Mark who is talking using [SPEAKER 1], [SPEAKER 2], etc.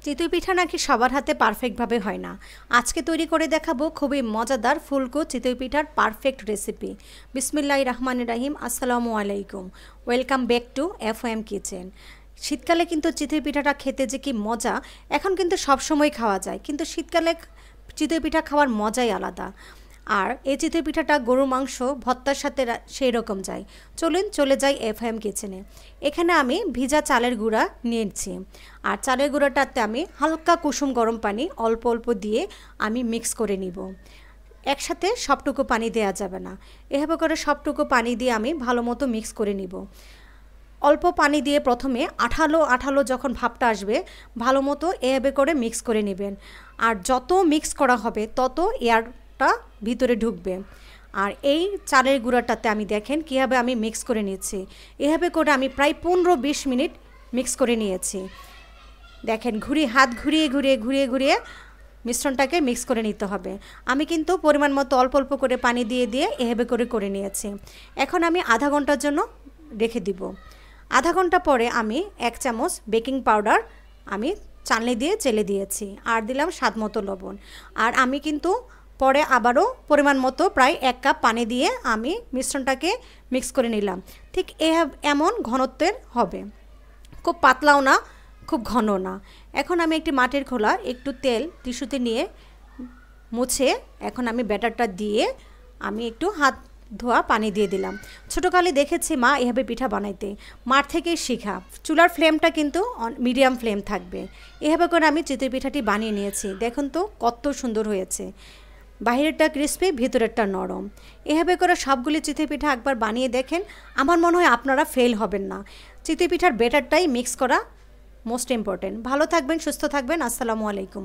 [SPEAKER 1] চিতই পিঠা নাকি সবার হাতে পারফেক্টভাবে হয় না। আজকে তৈরি করে দেখাবো খুবই মজাদার ফুলকো চিতই পিঠার পারফেক্ট রেসিপি। বিসমিল্লাহির রহমানির রহিম। আসসালামু আলাইকুম, ওয়েলকাম ব্যাক টু এফওএম কিচেন। শীতকালে কিন্তু চিতই পিঠাটা খেতে যে কি মজা, এখন কিন্তু সবসময় খাওয়া যায়, কিন্তু শীতকালে চিতই পিঠা খাওয়ার মজাই আলাদা। আর এই চিতই পিঠাটা গরুর মাংস ভর্তার সাথে সেই রকম যায়। চলুন চলে যাই এফএম কিচেনে। এখানে আমি ভিজা চালের গুঁড়া নিয়েছি, আর চালের গুঁড়াটাতে আমি হালকা কুসুম গরম পানি অল্প অল্প দিয়ে আমি মিক্স করে নিব। একসাথে সবটুকু পানি দেওয়া যাবে না, এভাবে করে সবটুকু পানি দিয়ে আমি ভালো মতো মিক্স করে নিব। অল্প পানি দিয়ে প্রথমে আঠালো আঠালো যখন ভাবটা আসবে, ভালো মতো এভাবে করে মিক্স করে নেবেন। আর যত মিক্স করা হবে তত এয়ারটা ভিতরে ঢুকবে। আর এই চালের গুঁড়াটাতে আমি দেখেন কীভাবে আমি মিক্স করে নিচ্ছি। এভাবে করে আমি প্রায় 15-20 মিনিট মিক্স করে নিয়েছি। দেখেন হাত ঘুরিয়ে ঘুরিয়ে ঘুরিয়ে ঘুরিয়ে মিশ্রণটাকে মিক্স করে নিতে হবে। আমি কিন্তু পরিমাণ মতো অল্প অল্প করে পানি দিয়ে দিয়ে এভাবে করে নিয়েছি। এখন আমি আধা ঘন্টার জন্য রেখে দিব। আধা ঘন্টা পরে আমি 1 চামচ বেকিং পাউডার আমি চালনি দিয়ে চেলে দিয়েছি, আর দিলাম স্বাদ মতো লবণ। আর আমি কিন্তু পরে আবারও পরিমাণ মতো প্রায় 1 কাপ পানি দিয়ে আমি মিশ্রণটাকে মিক্স করে নিলাম। ঠিক এমন ঘনত্বের হবে, খুব পাতলাও না খুব ঘন না। এখন আমি একটি মাটির খোলা একটু তেল টিস্যুতে নিয়ে মুছে এখন আমি ব্যাটারটা দিয়ে আমি একটু হাত ধোয়া পানি দিয়ে দিলাম। ছোটোকালে দেখেছি মা এভাবে পিঠা বানাইতে, মার থেকেই শেখা। চুলার ফ্লেমটা কিন্তু মিডিয়াম ফ্লেম থাকবে। এভাবে করে আমি চিতই পিঠাটি বানিয়ে নিয়েছি। দেখুন তো কত সুন্দর হয়েছে, বাইরেরটা ক্রিস্পি ভিতরেরটা নরম। এভাবে করে সবগুলি চিতই পিঠা একবার বানিয়ে দেখেন, আমার মনে হয় আপনারা ফেল হবেন না। চিতই পিঠার ব্যাটারটাই মিক্স করা মোস্ট ইম্পর্টেন্ট। ভালো থাকবেন, সুস্থ থাকবেন। আসসালামু আলাইকুম।